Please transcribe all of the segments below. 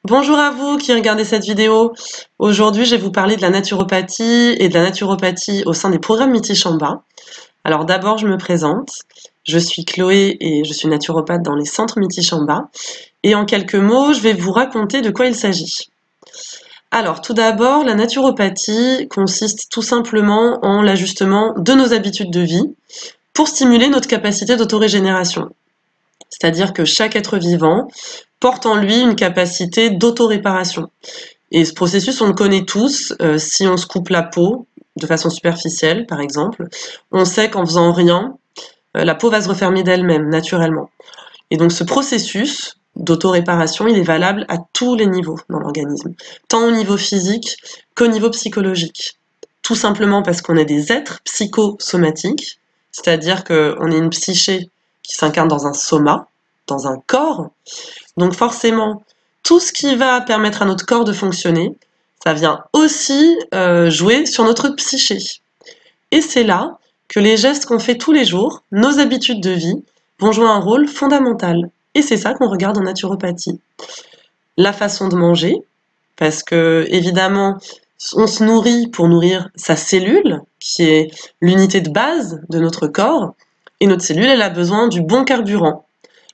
Bonjour à vous qui regardez cette vidéo. Aujourd'hui, je vais vous parler de la naturopathie et de la naturopathie au sein des programmes Miti Shamba. Alors d'abord, je me présente. Je suis Chloé et je suis naturopathe dans les centres Miti Shamba. Et en quelques mots, je vais vous raconter de quoi il s'agit. Alors tout d'abord, la naturopathie consiste tout simplement en l'ajustement de nos habitudes de vie pour stimuler notre capacité d'autorégénération. C'est-à-dire que chaque être vivant porte en lui une capacité d'autoréparation. Et ce processus, on le connaît tous. Si on se coupe la peau de façon superficielle, par exemple, on sait qu'en faisant rien, la peau va se refermer d'elle-même, naturellement. Et donc ce processus d'autoréparation, il est valable à tous les niveaux dans l'organisme, tant au niveau physique qu'au niveau psychologique. Tout simplement parce qu'on est des êtres psychosomatiques, c'est-à-dire qu'on est une psyché qui s'incarne dans un soma, dans un corps. Donc forcément, tout ce qui va permettre à notre corps de fonctionner, ça vient aussi jouer sur notre psyché. Et c'est là que les gestes qu'on fait tous les jours, nos habitudes de vie, vont jouer un rôle fondamental. Et c'est ça qu'on regarde en naturopathie. La façon de manger, parce que évidemment, on se nourrit pour nourrir sa cellule, qui est l'unité de base de notre corps, et notre cellule, elle a besoin du bon carburant.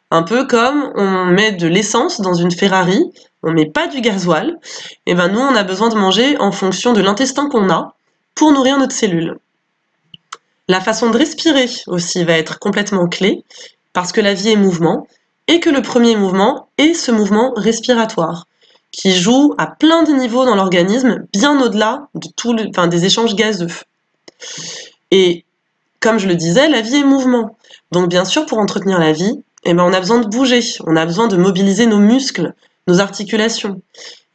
Un peu comme on met de l'essence dans une Ferrari, on met pas du gasoil, et ben nous on a besoin de manger en fonction de l'intestin qu'on a pour nourrir notre cellule. La façon de respirer aussi va être complètement clé, parce que la vie est mouvement, et que le premier mouvement est ce mouvement respiratoire, qui joue à plein de niveaux dans l'organisme, bien au-delà de des échanges gazeux. Et comme je le disais, la vie est mouvement. Donc bien sûr, pour entretenir la vie, on a besoin de bouger, on a besoin de mobiliser nos muscles, nos articulations.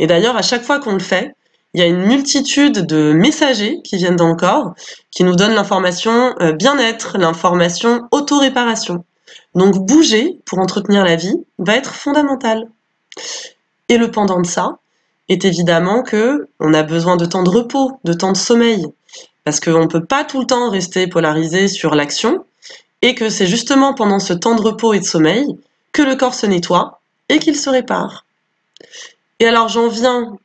Et d'ailleurs, à chaque fois qu'on le fait, il y a une multitude de messagers qui viennent dans le corps, qui nous donnent l'information bien-être, l'information autoréparation. Donc bouger pour entretenir la vie va être fondamental. Et le pendant de ça est évidemment que on a besoin de temps de repos, de temps de sommeil, parce qu'on ne peut pas tout le temps rester polarisé sur l'action, et que c'est justement pendant ce temps de repos et de sommeil que le corps se nettoie et qu'il se répare. Et alors j'en viens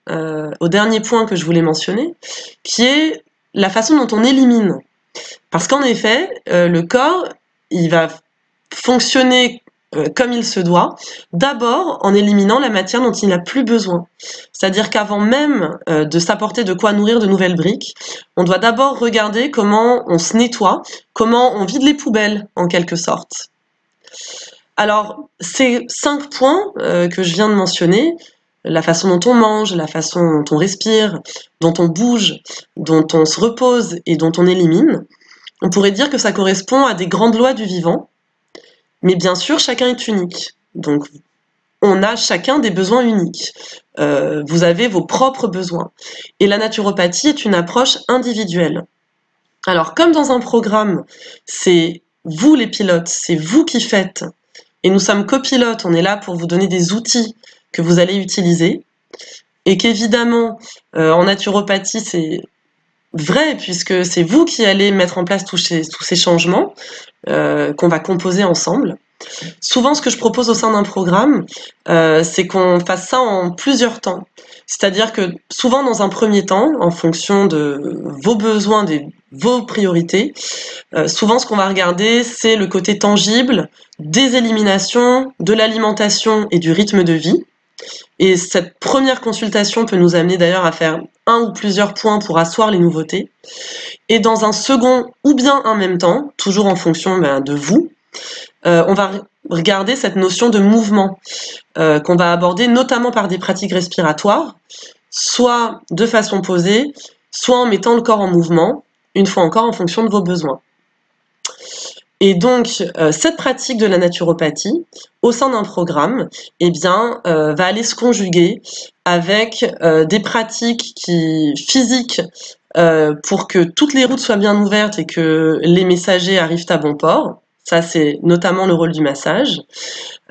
au dernier point que je voulais mentionner, qui est la façon dont on élimine. Parce qu'en effet, le corps, il va fonctionner comme il se doit, d'abord en éliminant la matière dont il n'a plus besoin. C'est-à-dire qu'avant même de s'apporter de quoi nourrir de nouvelles briques, on doit d'abord regarder comment on se nettoie, comment on vide les poubelles, en quelque sorte. Alors, ces 5 points que je viens de mentionner, la façon dont on mange, la façon dont on respire, dont on bouge, dont on se repose et dont on élimine, on pourrait dire que ça correspond à des grandes lois du vivant, mais bien sûr, chacun est unique. Donc, on a chacun des besoins uniques. Vous avez vos propres besoins. Et la naturopathie est une approche individuelle. Alors, comme dans un programme, c'est vous les pilotes, c'est vous qui faites, et nous sommes copilotes, on est là pour vous donner des outils que vous allez utiliser, et qu'évidemment, en naturopathie, c'est vrai, puisque c'est vous qui allez mettre en place tous ces changements qu'on va composer ensemble. Souvent, ce que je propose au sein d'un programme, c'est qu'on fasse ça en plusieurs temps. C'est-à-dire que souvent, dans un premier temps, en fonction de vos besoins, vos priorités, souvent ce qu'on va regarder, c'est le côté tangible des éliminations, de l'alimentation et du rythme de vie. Et cette première consultation peut nous amener d'ailleurs à faire un ou plusieurs points pour asseoir les nouveautés. Et dans un second ou bien un même temps, toujours en fonction de vous, on va regarder cette notion de mouvement qu'on va aborder notamment par des pratiques respiratoires, soit de façon posée, soit en mettant le corps en mouvement, une fois encore en fonction de vos besoins. Et donc, cette pratique de la naturopathie, au sein d'un programme, va aller se conjuguer avec des pratiques physiques pour que toutes les routes soient bien ouvertes et que les messagers arrivent à bon port. Ça, c'est notamment le rôle du massage.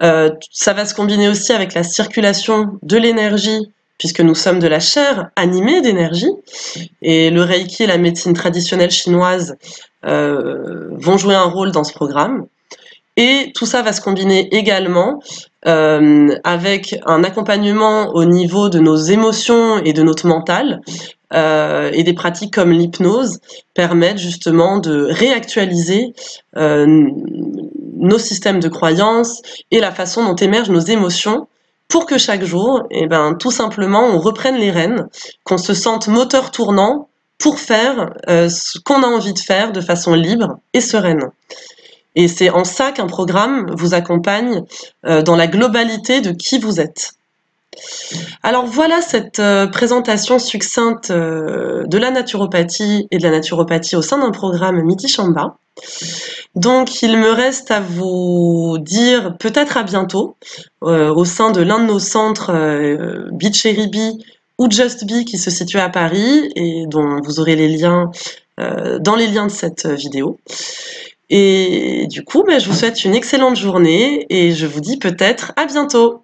Ça va se combiner aussi avec la circulation de l'énergie, puisque nous sommes de la chair animée d'énergie, et le Reiki et la médecine traditionnelle chinoise vont jouer un rôle dans ce programme. Et tout ça va se combiner également avec un accompagnement au niveau de nos émotions et de notre mental. Et des pratiques comme l'hypnose permettent justement de réactualiser nos systèmes de croyances et la façon dont émergent nos émotions pour que chaque jour, tout simplement, on reprenne les rênes, qu'on se sente moteur tournant pour faire ce qu'on a envie de faire de façon libre et sereine. Et c'est en ça qu'un programme vous accompagne dans la globalité de qui vous êtes. Alors voilà cette présentation succincte de la naturopathie et de la naturopathie au sein d'un programme Miti Shamba. Donc il me reste à vous dire peut-être à bientôt au sein de l'un de nos centres Beacheribi ou Just Be qui se situe à Paris et dont vous aurez les liens dans les liens de cette vidéo. Et du coup, je vous souhaite une excellente journée et je vous dis peut-être à bientôt.